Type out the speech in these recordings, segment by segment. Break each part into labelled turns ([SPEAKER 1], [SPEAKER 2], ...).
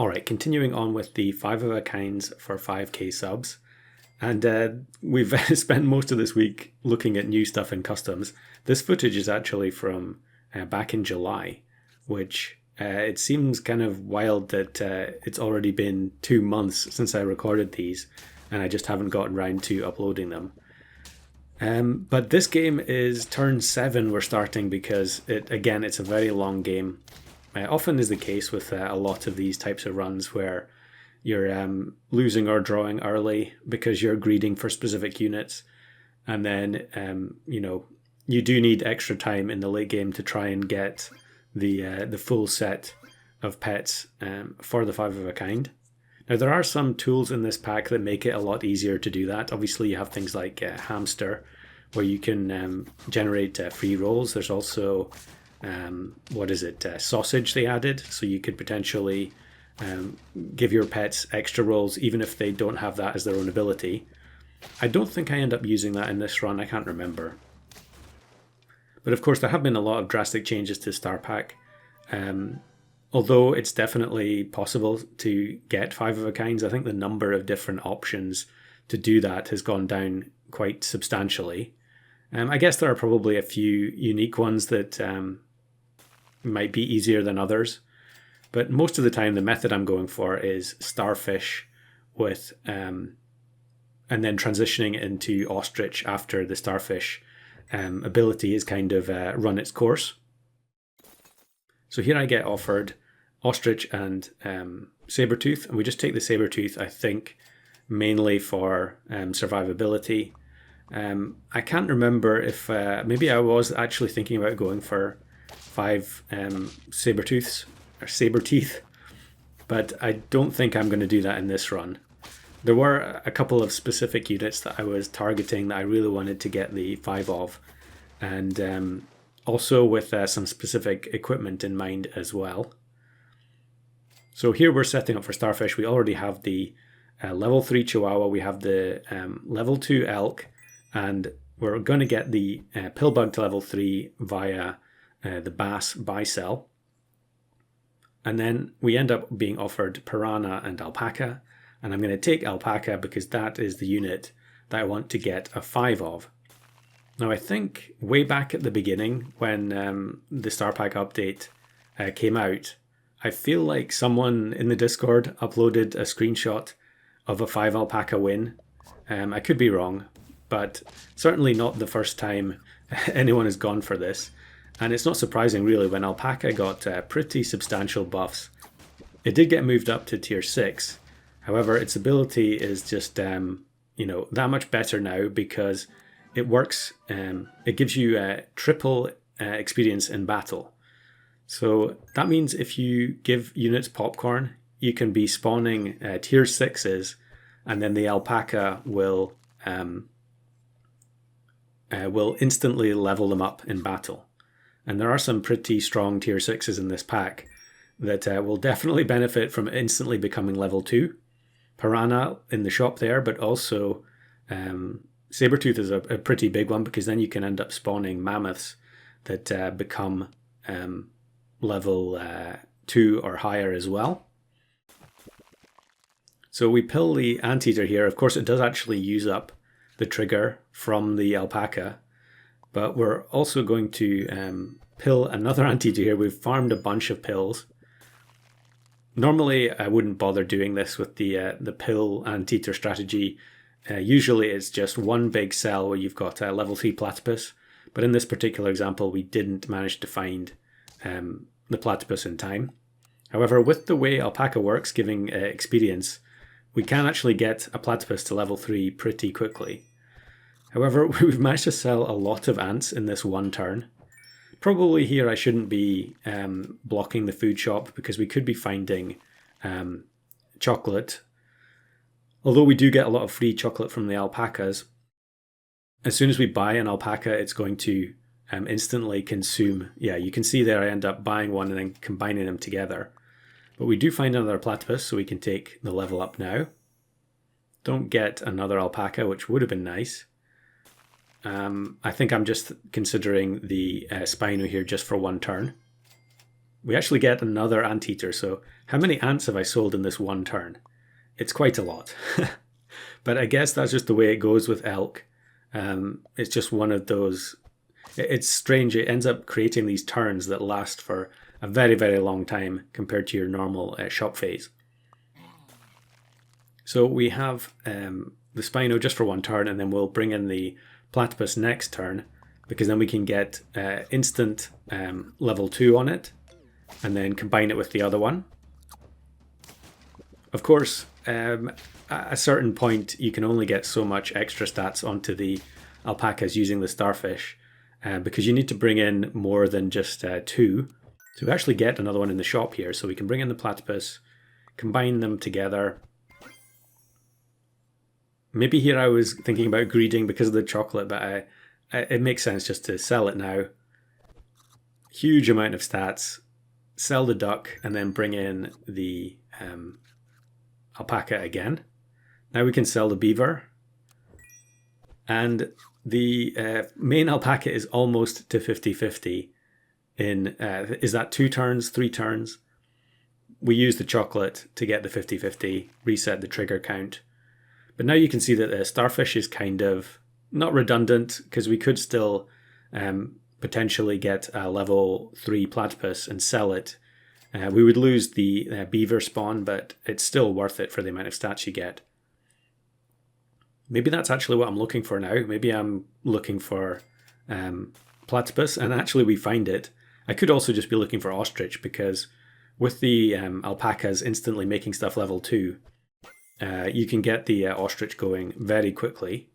[SPEAKER 1] Alright, continuing on with the 5 of a kinds for 5k subs. And we've spent most of this week looking at new stuff in customs. This footage is actually from back in July, which it seems kind of wild that it's already been 2 months since I recorded these, and I just haven't gotten around to uploading them. But this game is turn 7 we're starting because, it's a very long game. Often is the case with a lot of these types of runs where you're losing or drawing early because you're greeding for specific units, and then you do need extra time in the late game to try and get the full set of pets for the 5 of a kind. Now there are some tools in this pack that make it a lot easier to do that. Obviously you have things like Hamster, where you can generate free rolls. There's also Sausage they added, so you could potentially give your pets extra rolls even if they don't have that as their own ability. I don't think I end up using that in this run, I can't remember. But of course there have been a lot of drastic changes to Star Pack. Although it's definitely possible to get 5 of a kinds, I think the number of different options to do that has gone down quite substantially. I guess there are probably a few unique ones that might be easier than others. But most of the time, the method I'm going for is Starfish with, and then transitioning into Ostrich after the Starfish ability is kind of run its course. So here I get offered Ostrich and Sabertooth, and we just take the Sabertooth, I think, mainly for survivability. I can't remember if maybe I was actually thinking about going for 5 Sabertooths. Or Saberteeth, but I don't think I'm going to do that in this run. There were a couple of specific units that I was targeting that I really wanted to get the 5 of, and also with some specific equipment in mind as well. So here we're setting up for Starfish. We already have the level 3 Chihuahua, we have the level 2 Elk, and we're going to get the Pillbug to level 3 via the Bass buy sell. And then we end up being offered Piranha and Alpaca. And I'm going to take Alpaca because that is the unit that I want to get a 5 of. Now I think way back at the beginning when the Star Pack update came out, I feel like someone in the Discord uploaded a screenshot of a 5 Alpaca win. I could be wrong, but certainly not the first time anyone has gone for this. And it's not surprising really when Alpaca got pretty substantial buffs. It did get moved up to tier 6. However, its ability is just that much better now because it works. It gives you triple experience in battle. So that means if you give units popcorn, you can be spawning tier 6s, and then the Alpaca will instantly level them up in battle. And there are some pretty strong tier 6s in this pack that will definitely benefit from instantly becoming level 2. Piranha in the shop there, but also Sabertooth is a pretty big one because then you can end up spawning mammoths that become level 2 or higher as well. So we pill the Anteater here. Of course, it does actually use up the trigger from the Alpaca. But we're also going to pill another Anteater here. We've farmed a bunch of pills. Normally, I wouldn't bother doing this with the pill Anteater strategy. Usually, it's just one big cell where you've got a level 3 platypus. But in this particular example, we didn't manage to find the platypus in time. However, with the way Alpaca works, giving experience, we can actually get a platypus to level 3 pretty quickly. However, we've managed to sell a lot of ants in this one turn. Probably here I shouldn't be blocking the food shop because we could be finding chocolate. Although we do get a lot of free chocolate from the alpacas, as soon as we buy an alpaca, it's going to instantly consume. Yeah, you can see there I end up buying one and then combining them together. But we do find another platypus, so we can take the level up now. Don't get another alpaca, which would have been nice. I think I'm just considering the Spino here just for one turn. we actually get another anteater. So how many ants have I sold in this one turn? It's quite a lot. But I guess that's just the way it goes with elk. It's just one of those, it's strange. It ends up creating these turns that last for a very, very long time compared to your normal shop phase. So we have the Spino just for one turn, and then we'll bring in the Platypus next turn, because then we can get instant level 2 on it, and then combine it with the other one. Of course, at a certain point, you can only get so much extra stats onto the alpacas using the starfish, because you need to bring in more than just 2 to actually get another one in the shop here. So we can bring in the platypus, combine them together. Maybe here I was thinking about greeding because of the chocolate, but it makes sense just to sell it now. Huge amount of stats. Sell the duck and then bring in the alpaca again. Now we can sell the beaver. And the main alpaca is almost to 50-50 in, is that 2 turns, 3 turns? We use the chocolate to get the 50-50, reset the trigger count. But now you can see that the starfish is kind of not redundant, because we could still potentially get a level 3 platypus and sell it. We would lose the beaver spawn, but it's still worth it for the amount of stats you get. Maybe that's actually what I'm looking for now. Maybe I'm looking for platypus, and actually we find it. I could also just be looking for ostrich, because with the alpacas instantly making stuff level 2, you can get the ostrich going very quickly.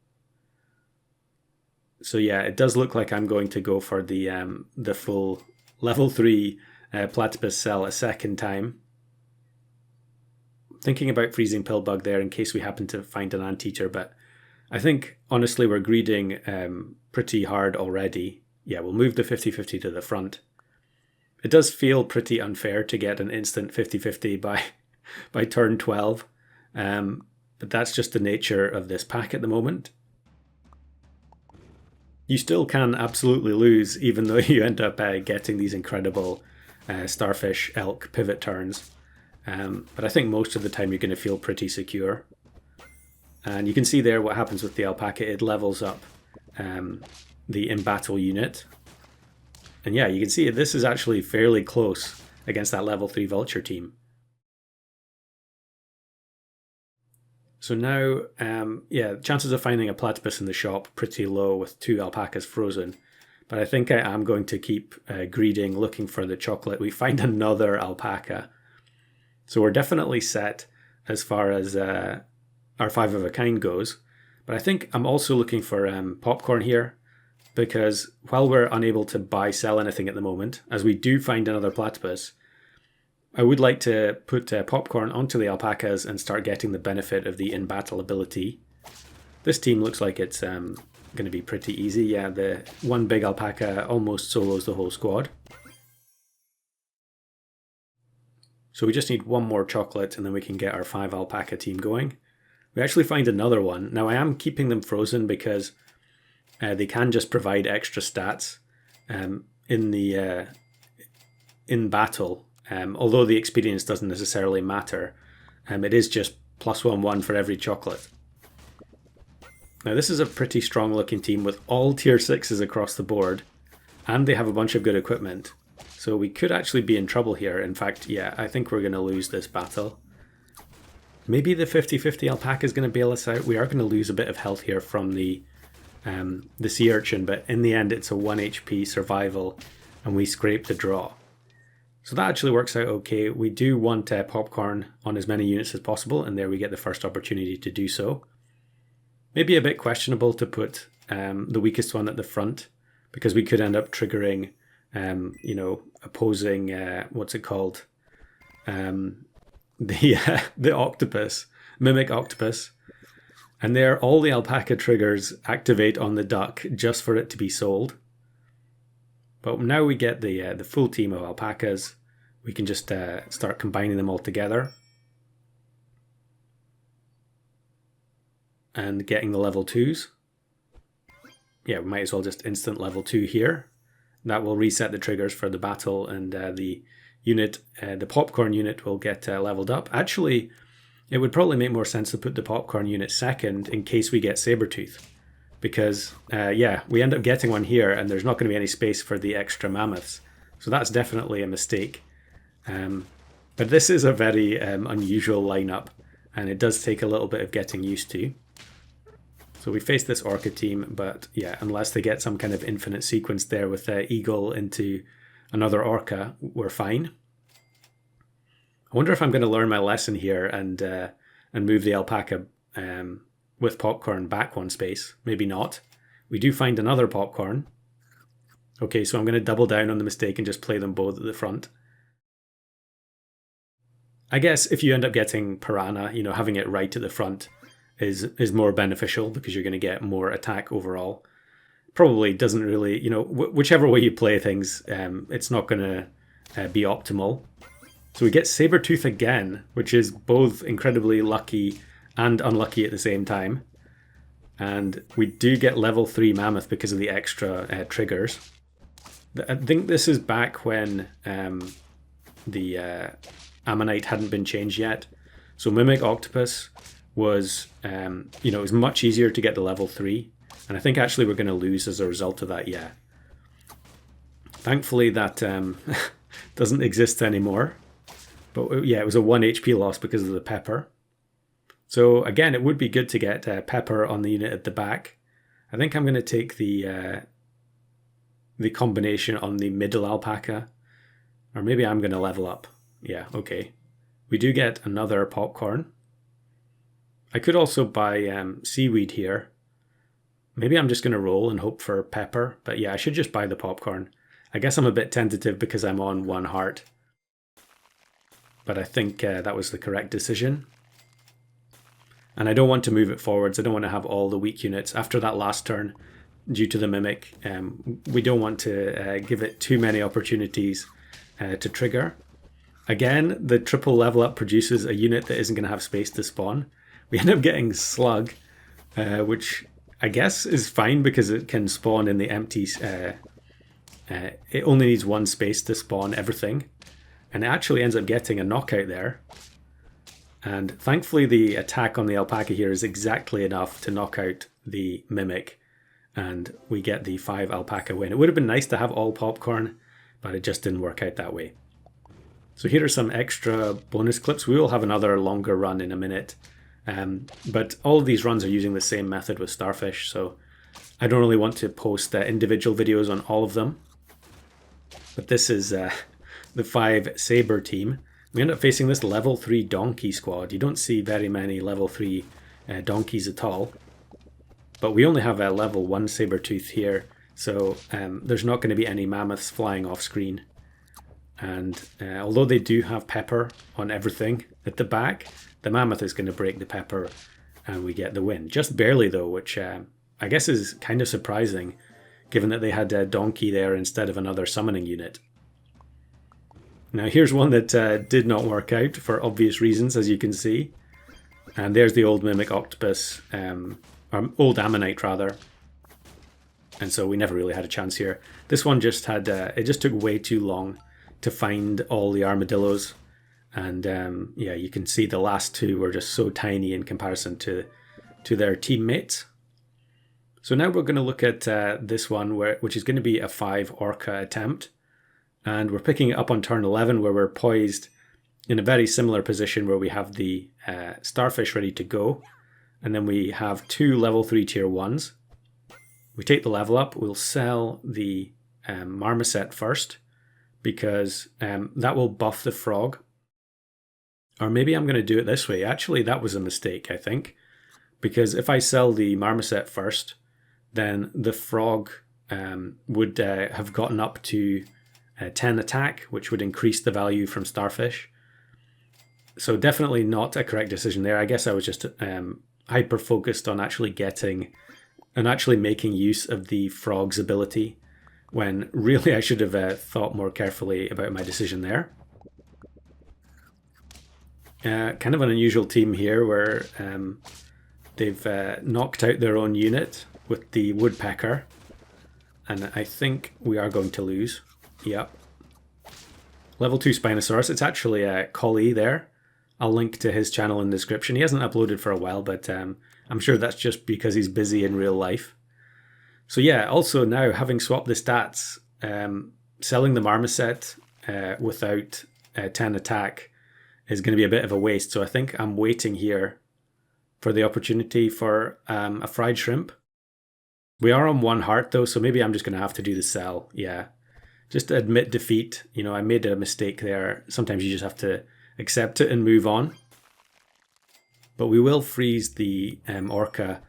[SPEAKER 1] So yeah, it does look like I'm going to go for the full level 3 platypus cell a second time. Thinking about freezing pillbug there in case we happen to find an anteater, but I think honestly we're greeding pretty hard already. Yeah, we'll move the 50-50 to the front. It does feel pretty unfair to get an instant 50-50 by turn 12, but that's just the nature of this pack at the moment. You still can absolutely lose, even though you end up getting these incredible starfish elk pivot turns. But I think most of the time you're going to feel pretty secure. And you can see there what happens with the alpaca. It levels up the in-battle unit. And yeah, you can see this is actually fairly close against that level 3 vulture team. So now, yeah, chances of finding a platypus in the shop pretty low with 2 alpacas frozen. But I think I am going to keep greeding, looking for the chocolate. We find another alpaca. So we're definitely set as far as our 5 of a kind goes. But I think I'm also looking for popcorn here, because while we're unable to buy, sell anything at the moment, as we do find another platypus, I would like to put popcorn onto the alpacas and start getting the benefit of the in-battle ability. This team looks like it's going to be pretty easy. Yeah, the one big alpaca almost solos the whole squad. So we just need one more chocolate and then we can get our 5 alpaca team going. We actually find another one. Now I am keeping them frozen because they can just provide extra stats in battle. Although the experience doesn't necessarily matter, it is just +1/1 for every chocolate. Now this is a pretty strong looking team with all tier 6s across the board, and they have a bunch of good equipment. So we could actually be in trouble here. In fact, yeah, I think we're going to lose this battle. Maybe the 50-50 alpaca is going to bail us out. We are going to lose a bit of health here from the sea urchin, but in the end it's a 1 HP survival and we scrape the draw. So that actually works out okay. We do want popcorn on as many units as possible, and there we get the first opportunity to do so. Maybe a bit questionable to put the weakest one at the front, because we could end up triggering, opposing, what's it called? The octopus, mimic octopus. And there all the alpaca triggers activate on the duck just for it to be sold. But now we get the full team of alpacas. We can just start combining them all together. And getting the level 2s. Yeah, we might as well just instant level 2 here. That will reset the triggers for the battle and the unit, the popcorn unit, will get leveled up. Actually, it would probably make more sense to put the popcorn unit second in case we get Sabertooth. Because, yeah, we end up getting one here and there's not going to be any space for the extra mammoths. So that's definitely a mistake. But this is a very unusual lineup, and it does take a little bit of getting used to. So we face this Orca team, but yeah, unless they get some kind of infinite sequence there with Eagle into another Orca, we're fine. I wonder if I'm going to learn my lesson here and move the alpaca with popcorn back one space. Maybe not. We do find another popcorn. Okay, so I'm going to double down on the mistake and just play them both at the front. I guess if you end up getting Piranha, you know, having it right at the front is more beneficial because you're going to get more attack overall. Probably doesn't really, you know, whichever way you play things, it's not going to be optimal. So we get Sabertooth again, which is both incredibly lucky and unlucky at the same time. And we do get level 3 Mammoth because of the extra triggers. I think this is back when the Ammonite hadn't been changed yet. So Mimic Octopus was, you know, it was much easier to get the level 3. And I think actually we're going to lose as a result of that, yeah. Thankfully that doesn't exist anymore. But yeah, it was a 1 HP loss because of the Pepper. So again, it would be good to get Pepper on the unit at the back. I think I'm going to take the combination on the middle alpaca. Or maybe I'm going to level up. Yeah, okay. We do get another popcorn. I could also buy seaweed here. Maybe I'm just going to roll and hope for Pepper. But yeah, I should just buy the popcorn. I guess I'm a bit tentative because I'm on 1 heart. But I think that was the correct decision. And I don't want to move it forwards. I don't want to have all the weak units after that last turn due to the Mimic. We don't want to give it too many opportunities to trigger. Again, the triple level up produces a unit that isn't going to have space to spawn. We end up getting Slug, which I guess is fine because it can spawn in the empty... it only needs 1 space to spawn everything. And it actually ends up getting a knockout there. And thankfully the attack on the alpaca here is exactly enough to knock out the Mimic. And we get the 5 alpaca win. It would have been nice to have all popcorn, but it just didn't work out that way. So here are some extra bonus clips. We will have another longer run in a minute. But all of these runs are using the same method with Starfish, so I don't really want to post individual videos on all of them. But this is the 5 Saber team. We end up facing this level 3 donkey squad. You don't see very many level 3 donkeys at all. But we only have a level 1 Sabertooth here, so there's not going to be any mammoths flying off screen. And although they do have Pepper on everything at the back, the mammoth is going to break the Pepper and we get the win. Just barely though, which I guess is kind of surprising given that they had a donkey there instead of another summoning unit. Now here's one that did not work out for obvious reasons, as you can see. And there's the old Mimic Octopus, or old Ammonite rather. And so we never really had a chance here. This one just had, it just took way too long to find all the armadillos. And yeah, you can see the last 2 were just so tiny in comparison to their teammates. So now we're going to look at this one, which is going to be a 5 Orca attempt. And we're picking it up on turn 11 where we're poised in a very similar position where we have the Starfish ready to go. And then we have 2 level 3 tier 1s. We take the level up, we'll sell the Marmoset first because that will buff the frog. Or maybe I'm going to do it this way. Actually, that was a mistake, I think. Because if I sell the Marmoset first, then the frog would have gotten up to 10 attack, which would increase the value from Starfish. So definitely not a correct decision there. I guess I was just hyper focused on actually getting and actually making use of the frog's ability, when really I should have thought more carefully about my decision there. Kind of an unusual team here where they've knocked out their own unit with the woodpecker, and I think we are going to lose. Yep. Level 2 Spinosaurus, it's actually a collie there. I'll link to his channel in the description. He hasn't uploaded for a while, but I'm sure that's just because he's busy in real life. So yeah, also now having swapped the stats, selling the Marmoset without 10 attack is going to be a bit of a waste. So I think I'm waiting here for the opportunity for a fried shrimp. We are on 1 heart though, so maybe I'm just going to have to do the sell. Yeah, just admit defeat. You know, I made a mistake there. Sometimes you just have to accept it and move on. But we will freeze the orca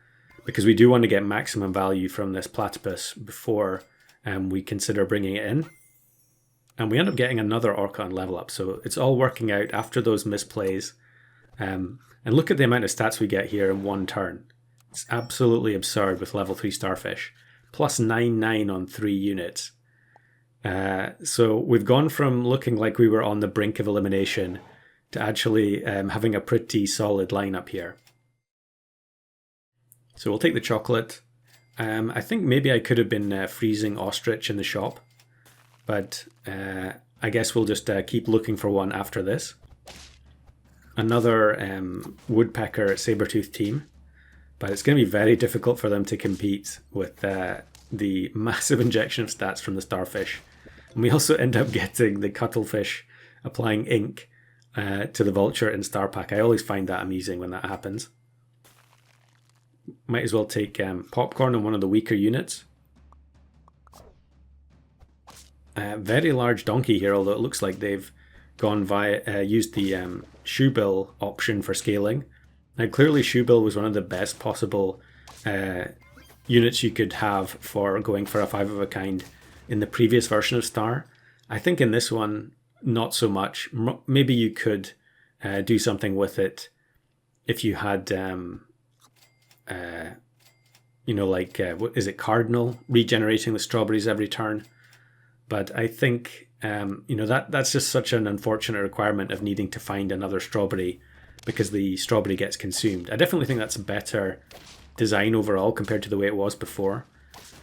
[SPEAKER 1] because we do want to get maximum value from this platypus before we consider bringing it in. And we end up getting another orca on level up, so it's all working out after those misplays. And look at the amount of stats we get here in 1 turn. It's absolutely absurd with level 3 starfish. Plus 9/9 on 3 units. So we've gone from looking like we were on the brink of elimination to actually having a pretty solid lineup here. So we'll take the chocolate. I think maybe I could have been freezing ostrich in the shop, but I guess we'll just keep looking for one after this. Another woodpecker saber-tooth team, but it's going to be very difficult for them to compete with the massive injection of stats from the starfish. And we also end up getting the cuttlefish applying ink to the vulture in Star Pack. I always find that amusing when that happens. Might as well take popcorn on one of the weaker units. Very large donkey here, although it looks like they've gone via used the shoebill option for scaling. Now clearly shoebill was one of the best possible units you could have for going for a 5 of a kind in the previous version of Star. I think in this one not so much. Maybe you could do something with it if you had you know, like what is it, Cardinal, regenerating the strawberries every turn. But I think you know, that's just such an unfortunate requirement of needing to find another strawberry because the strawberry gets consumed. I definitely think that's a better design overall compared to the way it was before.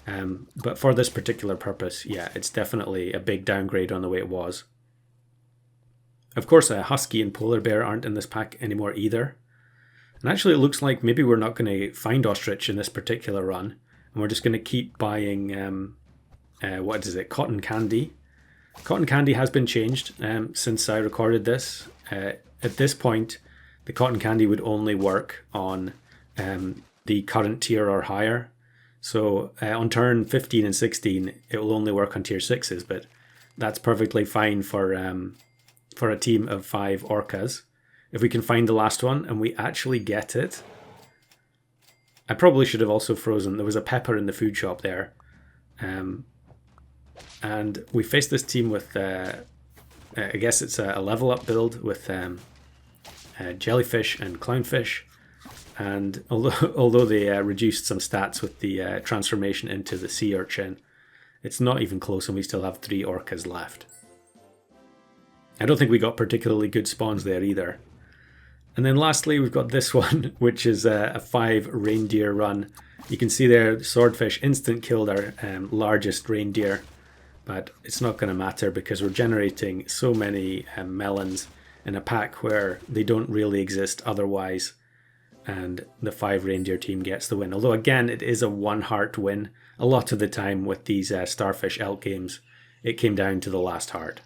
[SPEAKER 1] But for this particular purpose, yeah, it's definitely a big downgrade on the way it was. Of course, Husky and Polar Bear aren't in this pack anymore either. And actually it looks like maybe we're not going to find ostrich in this particular run. And we're just going to keep buying, what is it, cotton candy. Cotton candy has been changed since I recorded this. At this point, the cotton candy would only work on the current tier or higher. So on turn 15 and 16, it will only work on tier 6s, but that's perfectly fine for a team of 5 orcas. If we can find the last one, and we actually get it. I probably should have also frozen. There was a pepper in the food shop there. And we faced this team with, I guess it's a level up build with jellyfish and clownfish. And although they reduced some stats with the transformation into the sea urchin, it's not even close and we still have 3 orcas left. I don't think we got particularly good spawns there either. And then lastly, we've got this one, which is a 5 reindeer run. You can see there, the swordfish instant killed our largest reindeer, but it's not going to matter because we're generating so many melons in a pack where they don't really exist otherwise, and the 5 reindeer team gets the win. Although again, it is a 1 heart win. A lot of the time with these starfish elk games, it came down to the last heart.